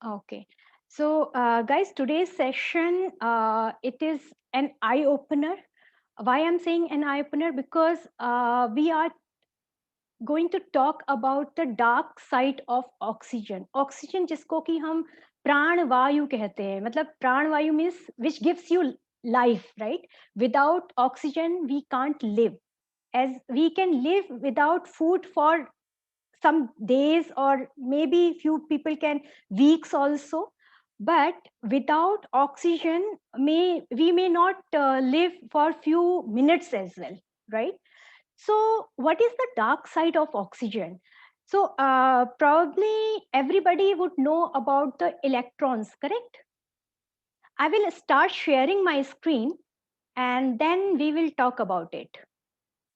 Okay. So, guys, today's session, it is an eye opener. Why I'm saying an eye opener? Because we are going to talk about the dark side of oxygen. Oxygen जिसको कि हम प्राण वायु कहते हैं, मतलब प्राण वायु means which gives you life, right? Without oxygen, we can't live. As we can live without food for some days, or maybe few people can weeks also, but without oxygen we may not live for few minutes as well, right? So what is the dark side of oxygen? So probably everybody would know about the electrons, correct? I will start sharing my screen and then we will talk about it.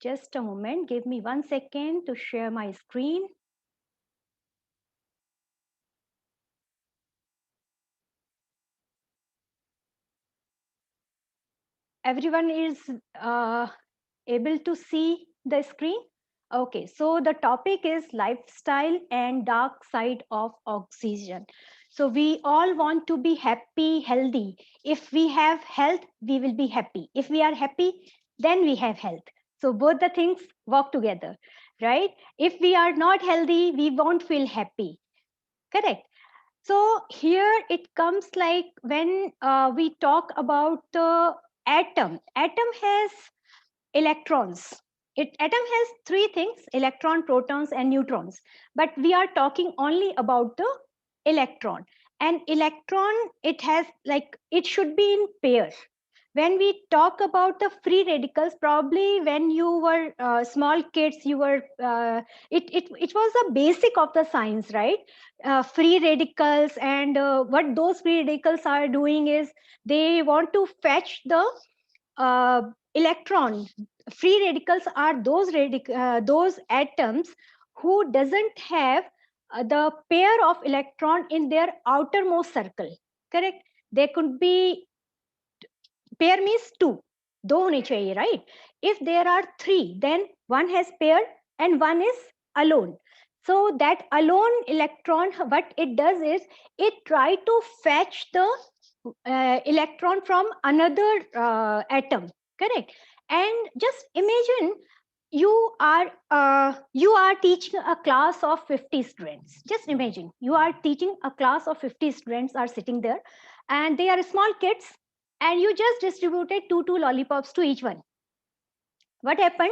Just a moment, give me 1 second to share my screen. Everyone is uh, able to see the screen? Okay, so the topic is lifestyle and dark side of oxygen. So we all want to be happy, healthy. If we have health, we will be happy. If we are happy, then we have health. So both the things work together, right? If we are not healthy, we won't feel happy. Correct. So here it comes like when we talk about the atom. Atom has electrons. Atom has three things: electron, protons, and neutrons. But we are talking only about the electron. And electron, it has like it should be in pair. When we talk about the free radicals, probably when you were small kids, you were it was a basic of the science, right? Free radicals, and what those free radicals are doing is they want to fetch the uh, electron. Free radicals are those atoms who doesn't have the pair of electron in their outermost circle, correct? They could be, pair means two, दो होने चाहिए, right? If there are three, then one has pair and one is alone. So that alone electron, what it does is it try to fetch the electron from another atom, correct? And just imagine you are teaching a class of 50 students. Just imagine you are teaching a class of 50 students are sitting there, and they are small kids, and you just distributed two lollipops to each one. What happened?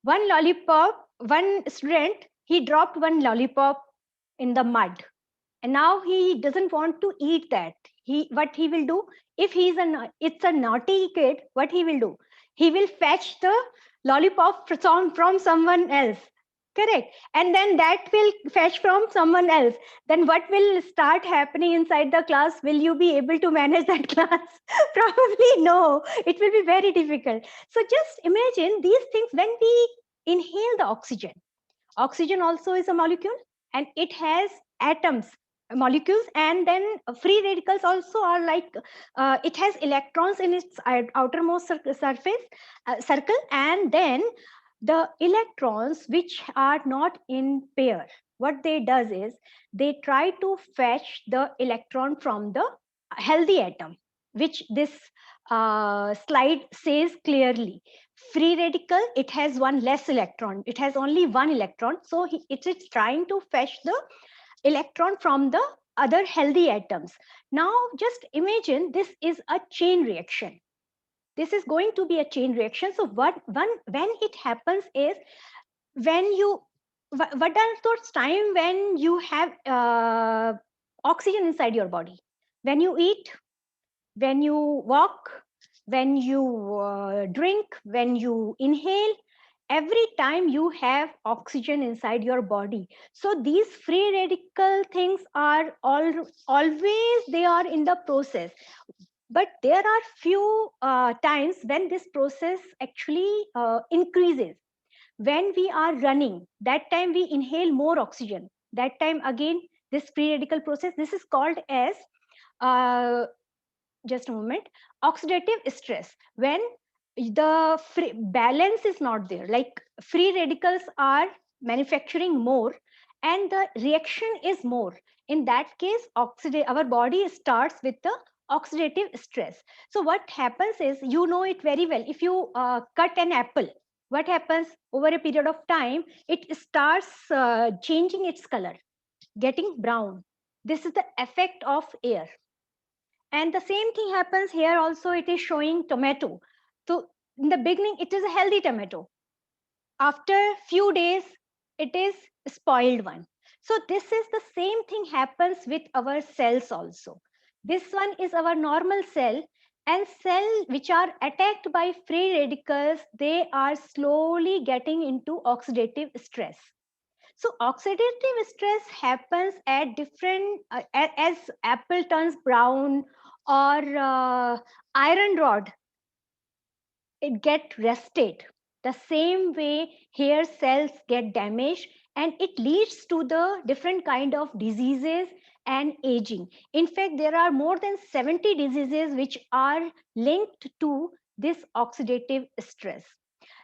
One lollipop, one student, he dropped one lollipop in the mud, and now he doesn't want to eat that. He, what he will do, if he's it's a naughty kid, what he will do, he will fetch the lollipop from someone else, correct? And then that will fetch from someone else. Then what will start happening inside the class? Will you be able to manage that class? Probably no, it will be very difficult. So just imagine these things. When we inhale the oxygen, oxygen also is a molecule, and it has atoms, molecules, and then free radicals also are like it has electrons in its outermost surface circle, and then the electrons which are not in pair, what they does is they try to fetch the electron from the healthy atom, which this slide says clearly. Free radical, it has one less electron, it has only one electron, so it's trying to fetch the electron from the other healthy atoms. Now just imagine this is a chain reaction. This is going to be a chain reaction. So what one when it happens is when you what are those time when you have oxygen inside your body? When you eat, when you walk, when you drink, when you inhale, every time you have oxygen inside your body. So these free radical things are always they are in the process. But there are few times when this process actually increases. When we are running, that time we inhale more oxygen. That time again, this free radical process, this is called as uh, just a moment, oxidative stress. When the balance is not there, like free radicals are manufacturing more and the reaction is more, In that case, our body starts with the oxidative stress. So what happens is, you know it very well, if you cut an apple, what happens over a period of time, it starts changing its color, getting brown. This is the effect of air. And the same thing happens here also. It is showing tomato. So in the beginning it is a healthy tomato, after few days it is spoiled one. So this is the same thing happens with our cells also. This one is our normal cell, and cell which are attacked by free radicals, they are slowly getting into oxidative stress. So oxidative stress happens at different as apple turns brown, or iron rod, it get rusted. The same way hair cells get damaged, and it leads to the different kind of diseases and aging. In fact, there are more than 70 diseases which are linked to this oxidative stress.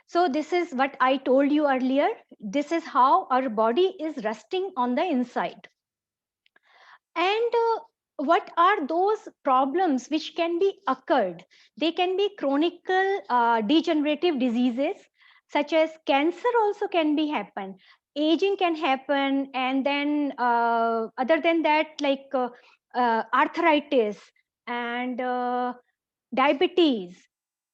So this is what I told you earlier. This is how our body is rusting on the inside. And what are those problems which can be occurred? They can be chronic degenerative diseases, such as cancer also can be happen. Aging can happen, and then other than that, like arthritis and diabetes,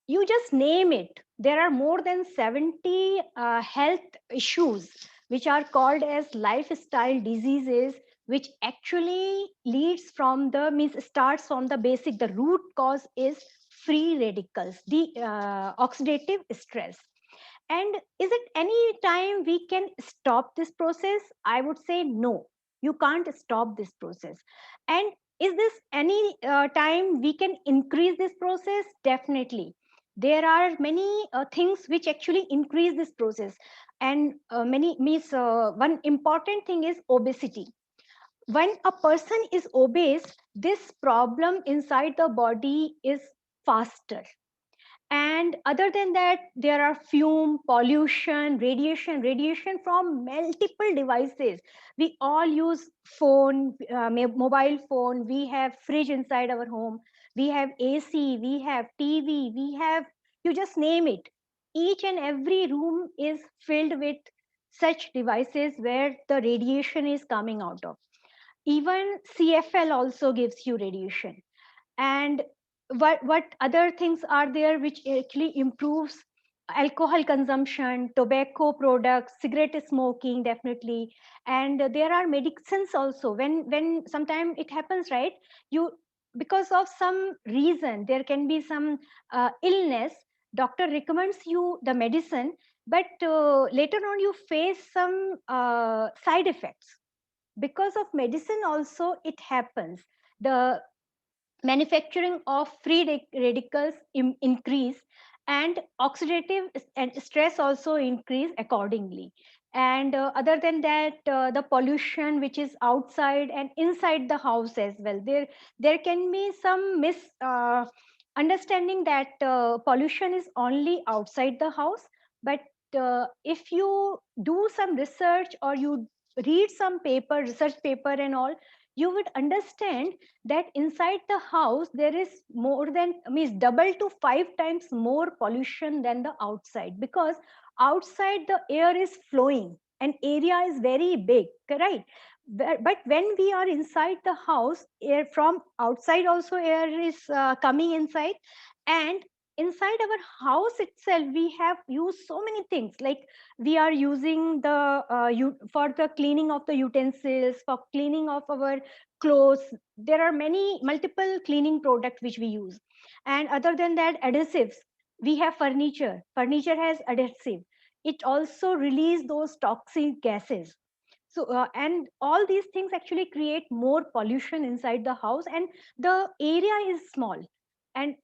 you just name it. There are more than 70 health issues which are called as lifestyle diseases, which actually leads from the means starts from the basic. The root cause is free radicals, the oxidative stress. And is it any time we can stop this process? I would say no, you can't stop this process. And is this any time we can increase this process? Definitely. There are many things which actually increase this process. And many means one important thing is obesity. When a person is obese, this problem inside the body is faster. And other than that, there are fume, pollution, radiation from multiple devices. We all use phone, mobile phone, we have fridge inside our home, we have AC, we have TV, we have, you just name it. Each and every room is filled with such devices where the radiation is coming out of. Even CFL also gives you radiation. And what other things are there which actually improves? Alcohol consumption, tobacco products, cigarette smoking, definitely. And there are medicines also. When sometimes it happens, right, you, because of some reason, there can be some illness, doctor recommends you the medicine, but later on you face some side effects. Because of medicine also it happens. The manufacturing of free radicals increase, and oxidative and stress also increase accordingly. And other than that, the pollution which is outside and inside the house as well, there can be some understanding that pollution is only outside the house. But if you do some research, or you read some paper, research paper and all, you would understand that inside the house there is more than, means double to five times more pollution than the outside, because outside the air is flowing and area is very big, right? But when we are inside the house, air from outside also air is coming inside. And inside our house itself we have used so many things, like we are using the for the cleaning of the utensils, for cleaning of our clothes. There are many multiple cleaning products which we use. And other than that, adhesives. We have furniture has adhesive, it also release those toxic gases. So and all these things actually create more pollution inside the house, and the area is small, and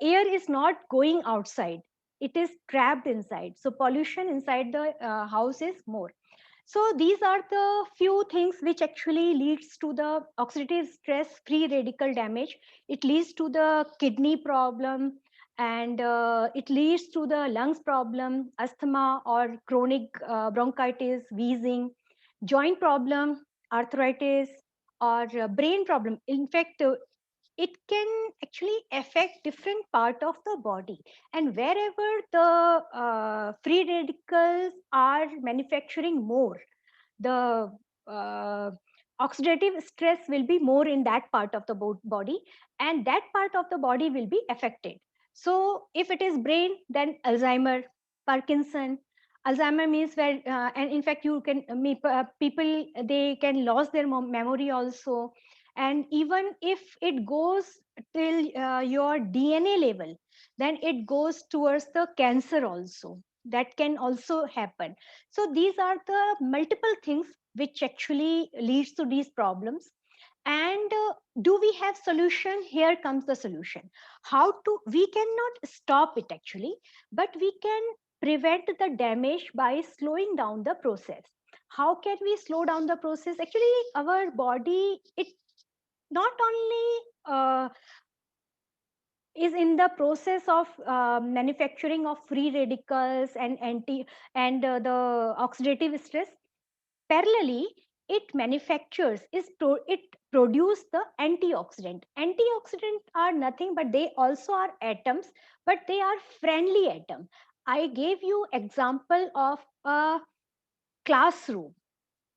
air is not going outside, it is trapped inside, so pollution inside the house is more. So these are the few things which actually leads to the oxidative stress free radical damage. It leads to the kidney problem, and it leads to the lungs problem, asthma or chronic bronchitis, wheezing, joint problem, arthritis, or brain problem. In fact, it can actually affect different part of the body, and wherever the free radicals are manufacturing more, the uh, oxidative stress will be more in that part of the body, and that part of the body will be affected. So if it is brain, then Alzheimer, Parkinson. Alzheimer means where, and in fact you can people, they can lose their memory also. And even if it goes till your DNA level, then it goes towards the cancer also. That can also happen. So these are the multiple things which actually leads to these problems. And do we have solution? Here comes the solution. How to, we cannot stop it actually, but we can prevent the damage by slowing down the process. How can we slow down the process? Actually, our body, it not only is in the process of manufacturing of free radicals and anti and the oxidative stress. Parallelly, it manufactures it produce the antioxidant. Antioxidant are nothing but they also are atoms, but they are friendly atom. I gave you example of a classroom.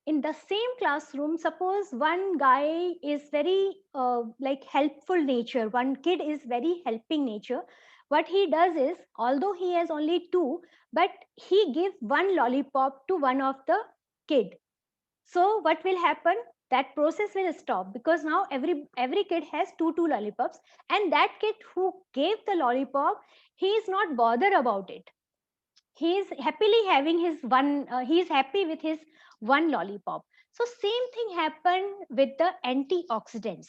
In the same classroom, suppose one guy is very like helpful nature, one kid is very helping nature. What he does is, although he has only two, but he gives one lollipop to one of the kid. So what will happen? That process will stop, because now every kid has two lollipops, and that kid who gave the lollipop, he is not bothered about it. He is happily having his one. He is happy with his one lollipop. So same thing happened with the antioxidants.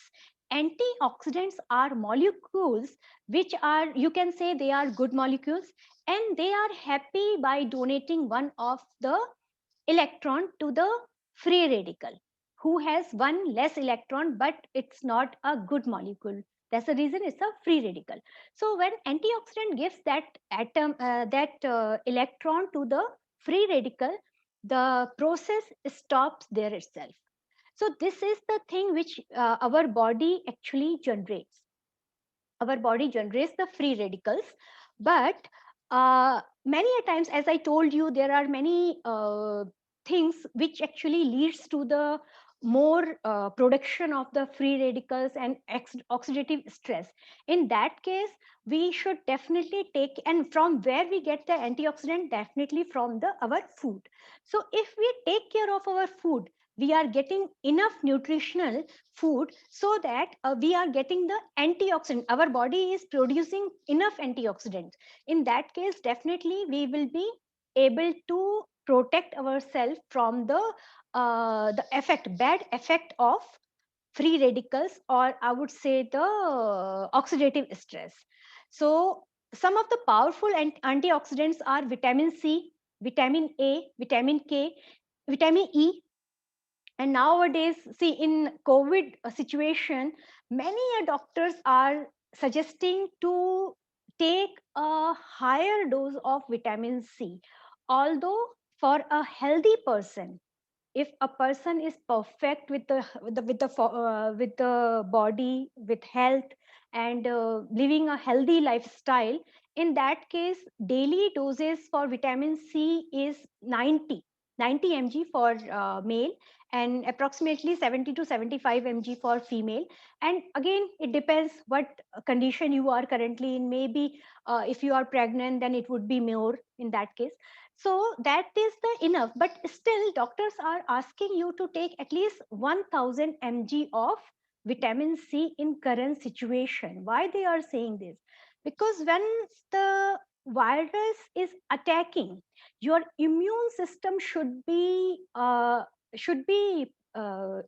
Antioxidants are molecules which are, you can say, they are good molecules, and they are happy by donating one of the electron to the free radical who has one less electron, but it's not a good molecule. That's the reason it's a free radical. So when antioxidant gives that atom, that electron to the free radical, the process stops there itself. So this is the thing which our body actually generates. Our body generates the free radicals, but many a times, as I told you, there are many things which actually leads to the more production of the free radicals and oxidative stress. In that case, we should definitely take, and from where we get the antioxidant, definitely from the our food. So if we take care of our food, we are getting enough nutritional food, so that we are getting the antioxidant. Our body is producing enough antioxidants. In that case, definitely we will be able to protect ourselves from the effect, bad effect of free radicals, or I would say the oxidative stress. So some of the powerful antioxidants are vitamin C, vitamin A, vitamin K, vitamin E. And nowadays, see, in COVID situation, many doctors are suggesting to take a higher dose of vitamin C. Although for a healthy person, if a person is perfect with the body, with health, and living a healthy lifestyle, in that case daily doses for vitamin C is 90 mg for male, and approximately 70 to 75 mg for female. And again, it depends what condition you are currently in. Maybe if you are pregnant, then it would be more in that case. So that is the enough, but still doctors are asking you to take at least 1000 mg of vitamin C in current situation. Why they are saying this? Because when the virus is attacking, your immune system should be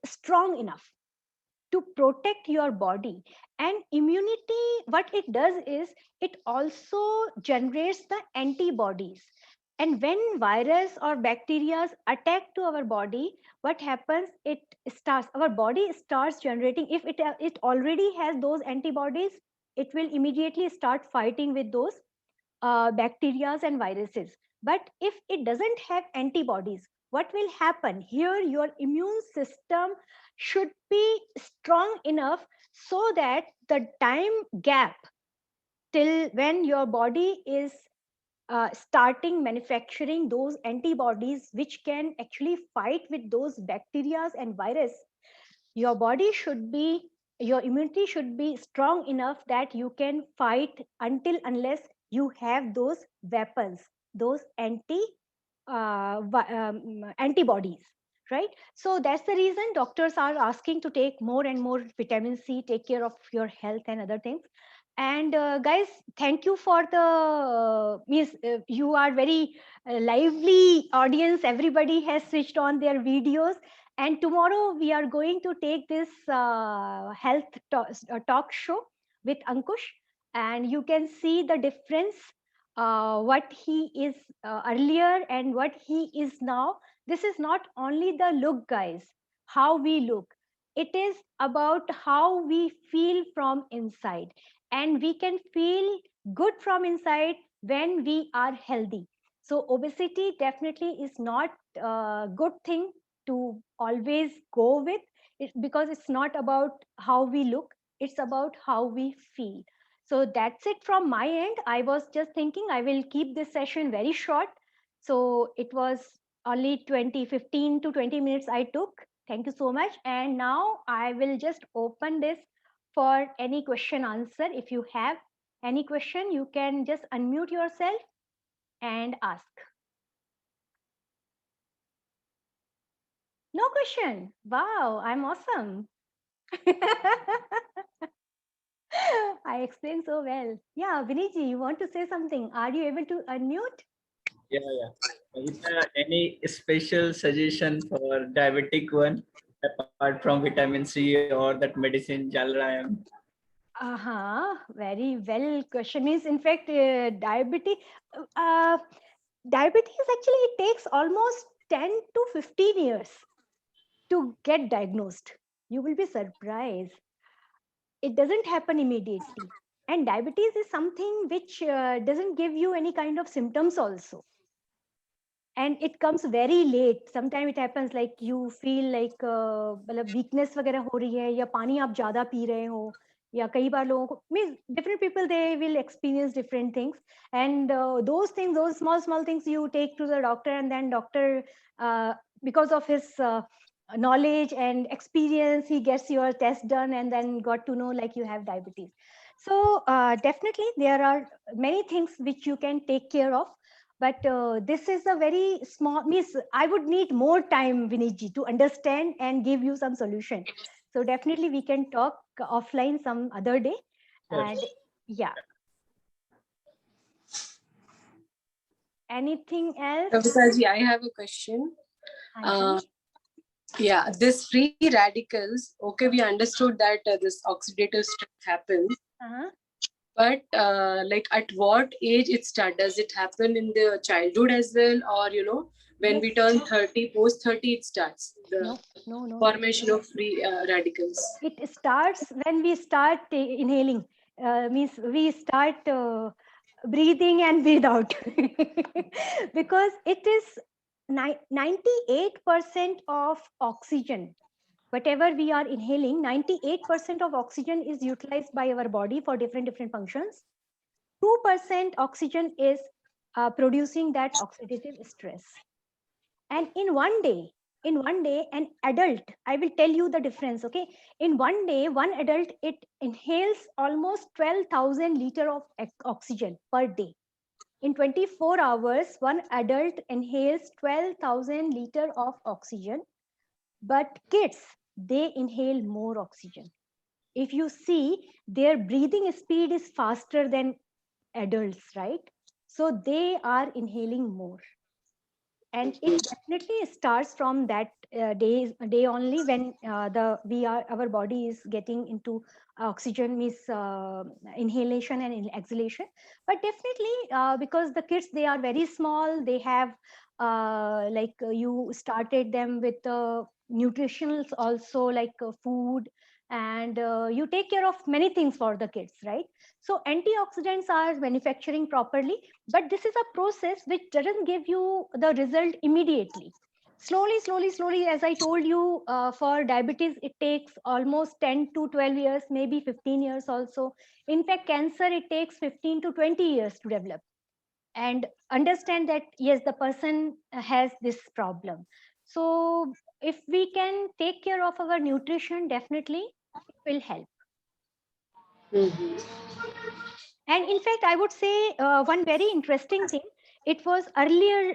strong enough to protect your body. And immunity, what it does is, it also generates the antibodies. And when virus or bacteria attack to our body, what happens? It starts, our body starts generating, if it already has those antibodies, it will immediately start fighting with those bacteria and viruses. But if it doesn't have antibodies, what will happen? Here your immune system should be strong enough so that the time gap till when your body is starting manufacturing those antibodies which can actually fight with those bacteria and virus, your body should be, your immunity should be strong enough that you can fight until unless you have those weapons, those antibodies, right? So that's the reason doctors are asking to take more and more vitamin C, take care of your health and other things. And guys, thank you for the means you are very lively audience, everybody has switched on their videos. And tomorrow we are going to take this health talk show with Ankush, and you can see the difference, what he is earlier and what he is now. This is not only the look, guys, how we look. It is about how we feel from inside. And we can feel good from inside when we are healthy. So obesity definitely is not a good thing to always go with it, because it's not about how we look, it's about how we feel. So that's it from my end. I was just thinking I will keep this session very short. So it was only 15 to 20 minutes I took. Thank you so much. And now I will just open this for any question answer. If you have any question, you can just unmute yourself and ask. No question. Wow, I'm awesome. I explained so well. Yeah, Viniji, you want to say something? Are you able to unmute? Yeah. Any special suggestion for diabetic one apart from vitamin C or that medicine Jalram? Very well question. Means, in fact, uh, diabetes actually it takes almost 10 to 15 years to get diagnosed. You will be surprised. It doesn't happen immediately. And diabetes is something which doesn't give you any kind of symptoms also. And it comes very late. Sometimes it happens like you feel like मतलब weakness वगैरह हो रही है, या पानी आप ज़्यादा P रहे हो, या कई बार लोगों को means different people they will experience different things. And those things, those small things you take to the doctor, and then doctor because of his knowledge and experience, he gets your test done and then got to know like you have diabetes. So definitely there are many things which you can take care of, but this is a very small means I would need more time, Viniji, to understand and give you some solution. So definitely we can talk offline some other day. Sure. And yeah, anything else? Kavitaji, I have a question. Yeah, this free radicals, okay, we understood that this oxidative stress happens. But like at what age it starts? Does it happen in the childhood as well, or when we turn 30, post 30 it starts the no, formation of free radicals? It starts when we start inhaling. Means we start breathing and breathe out. Because it is 98% of oxygen. Whatever we are inhaling, 98% of oxygen is utilized by our body for different functions. 2% oxygen is producing that oxidative stress. And in one day, an adult, I will tell you the difference, okay? In one day, one adult, it inhales almost 12,000 liter of oxygen per day. In 24 hours, one adult inhales 12,000 liter of oxygen. But kids, they inhale more oxygen. If you see, their breathing speed is faster than adults, right? So they are inhaling more. And it definitely starts from that day only, when our body is getting into oxygen, means inhalation and exhalation. But definitely because the kids, they are very small, they have you started them with nutritionals also, like food, and you take care of many things for the kids, right? So antioxidants are manufacturing properly, but this is a process which doesn't give you the result immediately. Slowly, as I told you, for diabetes, it takes almost 10 to 12 years, maybe 15 years also. In fact, cancer, it takes 15 to 20 years to develop. And understand that, yes, the person has this problem. So if we can take care of our nutrition, definitely it will help. And in fact, I would say one very interesting thing, it was earlier,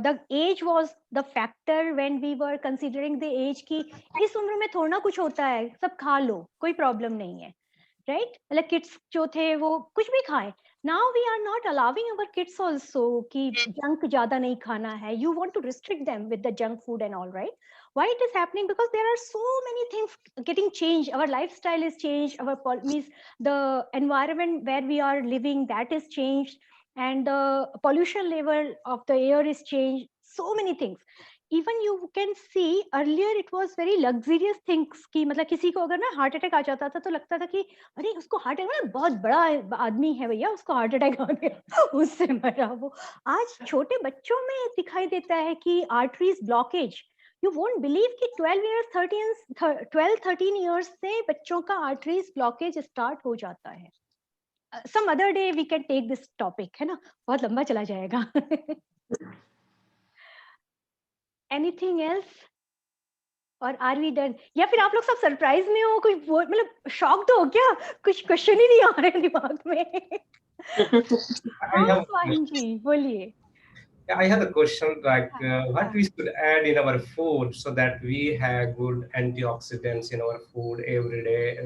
the age was the factor when we were considering the age ki is umr mein thorna kuch hota hai, sab kha lo, koi problem nahi hai, right? Like kids jo the wo kuch bhi khaye. Now we are not allowing our kids also ki junk zyada nahi khana hai. You want to restrict them with the junk food and all, right? Why it is happening? Because there are so many things getting changed. Our lifestyle is changed. Our means the environment where we are living, that is changed, and the pollution level of the air is changed. So many things. Even you can see earlier it was very luxurious things कि मतलब किसी को अगर ना heart attack आ जाता था तो लगता था कि अरे उसको हार्ट अटैक, बहुत बड़ा आदमी है भैया, उसको हार्ट अटैक आ गया, उससे मरा वो. आज छोटे बच्चों में दिखाई देता है कि arteries blockage. You won't believe कि 12 13 years से बच्चों का आर्टरीज ब्लॉकेज स्टार्ट हो जाता है. Some other day we can take this topic, है ना, बहुत लंबा चला जाएगा. Anything else? और आर वी डन? या फिर आप लोग सब सरप्राइज में हो, कुछ मतलब शॉक तो हो क्या, कुछ क्वेश्चन ही नहीं आ रहे दिमाग में? हाँ स्वाहिन जी बोलिए. I have a question like what we should add in our food so that we have good antioxidants in our food every day.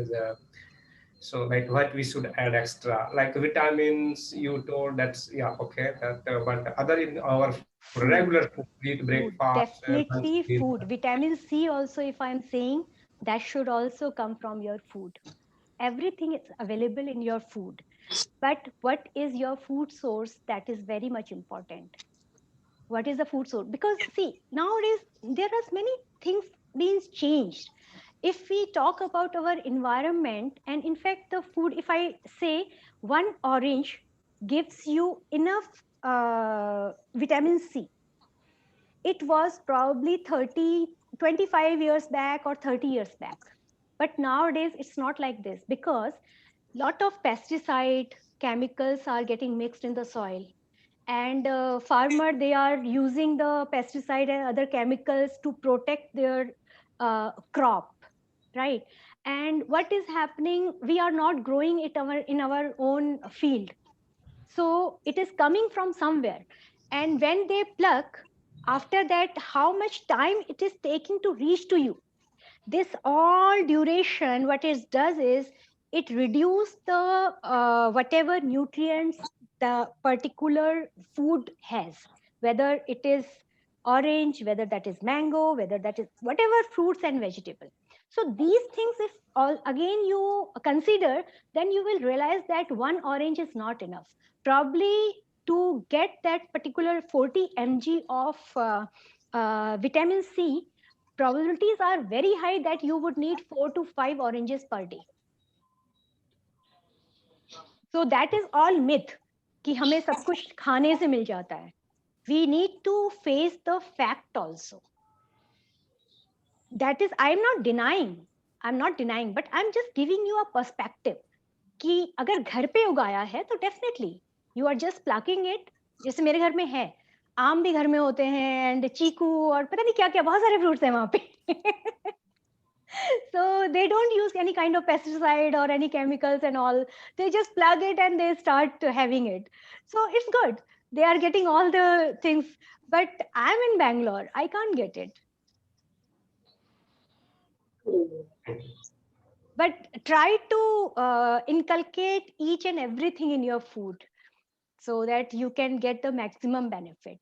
So like what we should add extra, like vitamins you told, that's yeah, okay, that but other in our regular food, eat breakfast. Definitely food. Vitamin C also, if I'm saying, that should also come from your food. Everything is available in your food. But what is your food source? That is very much important. What is the food source? Because see, nowadays there are many things being changed. If we talk about our environment, and in fact the food, if I say one orange gives you enough vitamin C, it was probably 25 years back or 30 years back. But nowadays it's not like this, because lot of pesticide chemicals are getting mixed in the soil, and farmer, they are using the pesticide and other chemicals to protect their crop, right? And what is happening, we are not growing it in our own field, so it is coming from somewhere. And when they pluck, after that, how much time it is taking to reach to you, this all duration, what it does is it reduces the whatever nutrients the particular food has, whether it is orange, whether that is mango, whether that is whatever fruits and vegetables. So these things, if all again you consider, then you will realize that one orange is not enough. Probably to get that particular 40 mg of vitamin C, probabilities are very high that you would need 4 to 5 oranges per day. So that is all myth कि हमें सब कुछ खाने से मिल जाता है. We need to face the fact also. That is, I'm not denying, but I'm just giving you a perspective कि अगर घर पे उगाया है तो definitely you are just plucking it. जैसे मेरे घर में है, आम भी घर में होते हैं, एंड चीकू और पता नहीं क्या क्या, बहुत सारे फ्रूट्स हैं वहां पे. So they don't use any kind of pesticide or any chemicals and all. They just plug it and they start having it. So it's good. They are getting all the things. But I'm in Bangalore. I can't get it. But try to inculcate each and everything in your food so that you can get the maximum benefit.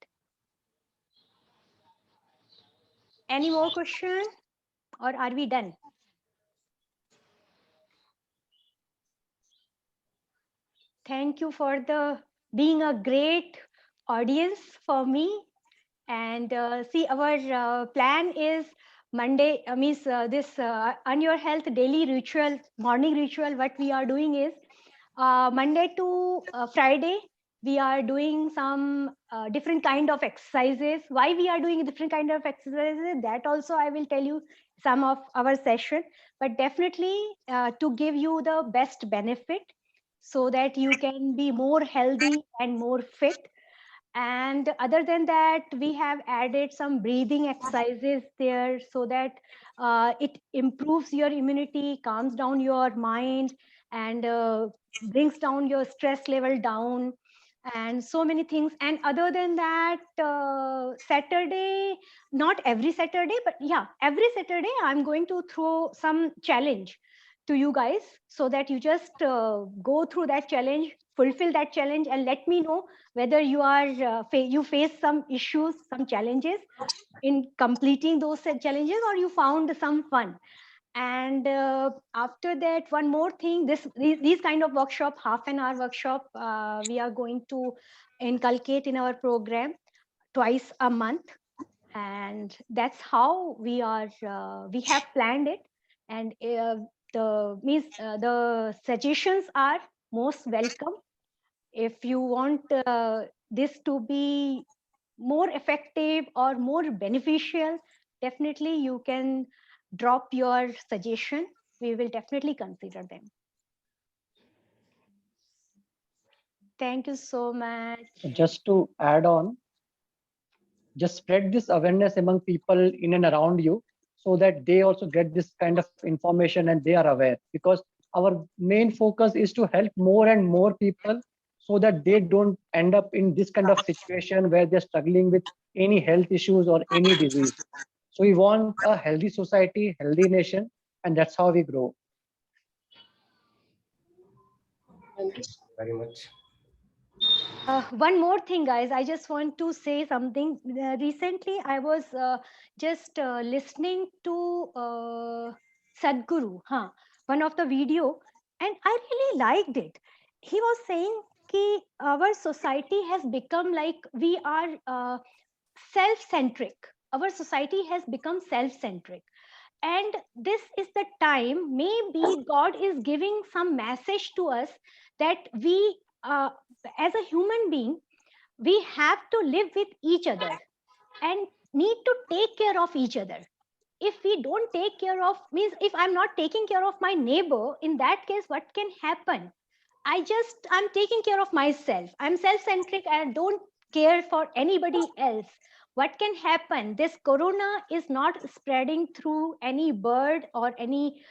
Any more questions? Or are we done? Thank you for being a great audience for me. And see, our plan is Monday, means this On Your Health daily ritual, morning ritual, what we are doing is Monday to Friday, we are doing some different kind of exercises. Why we are doing different kind of exercises, that also I will tell you some of our session, but definitely to give you the best benefit so that you can be more healthy and more fit. And other than that, we have added some breathing exercises there so that it improves your immunity, calms down your mind, and brings down your stress level down, and so many things. And other than that, Saturday, not every Saturday, but yeah, every Saturday, I'm going to throw some challenge to you guys so that you just go through that challenge, fulfill that challenge, and let me know whether you are you face some issues, some challenges in completing those challenges, or you found some fun. And after that, one more thing, these kind of workshop, half an hour workshop, we are going to inculcate in our program twice a month. And that's how we have planned it. And the suggestions are most welcome. If you want this to be more effective or more beneficial, definitely you can drop your suggestion. We will definitely consider them. Thank you so much. Just to add on, just spread this awareness among people in and around you so that they also get this kind of information and they are aware, because our main focus is to help more and more people so that they don't end up in this kind of situation where they're struggling with any health issues or any disease. So we want a healthy society, healthy nation, and that's how we grow. Thank you very much. One more thing, guys, I just want to say something. Recently, I was just listening to Sadhguru, one of the video, and I really liked it. He was saying that our society has become like we are self-centric. Our society has become self-centric. And this is the time, maybe God is giving some message to us that we, as a human being, we have to live with each other and need to take care of each other. If we don't take care of, means if I'm not taking care of my neighbor, in that case, what can happen? I'm taking care of myself. I'm self-centric. I don't care for anybody else. What can happen? This corona is not spreading through any bird or any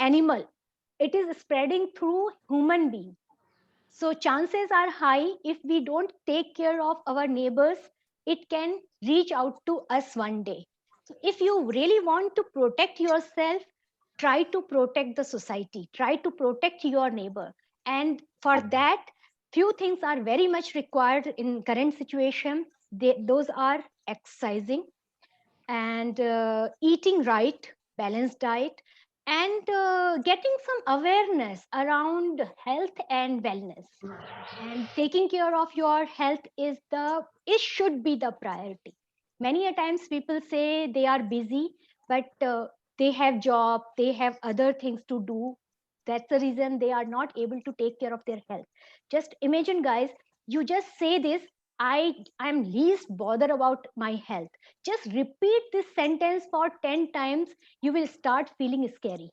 animal. It is spreading through human being. So chances are high, if we don't take care of our neighbors, it can reach out to us one day. So if you really want to protect yourself, try to protect the society, try to protect your neighbor. And for that, few things are very much required in current situation. Those are exercising and eating right, balanced diet, and getting some awareness around health and wellness. And taking care of your health it should be the priority. Many a times people say they are busy, but they have job, they have other things to do. That's the reason they are not able to take care of their health. Just imagine, guys, you just say this, I'm least bothered about my health. Just repeat this sentence for 10 times, you will start feeling scary.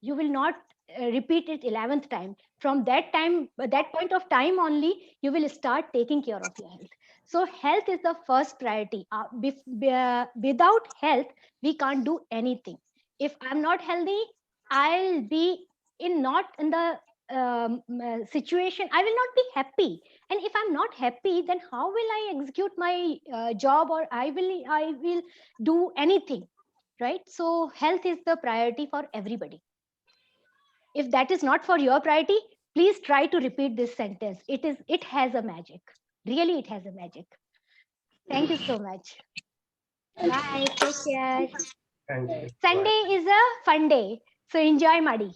You will not repeat it 11th time. From that point of time only, you will start taking care of your health. So health is the first priority. Without health, we can't do anything. If I'm not healthy, I'll be not in the situation, I will not be happy. And if I'm not happy, then how will I execute my job, or I will do anything, right? So health is the priority for everybody. If that is not for your priority, please try to repeat this sentence. It has a magic. Really, it has a magic. Thank you so much. Bye. Take care. Thank you. Sunday is a fun day, so enjoy Madi.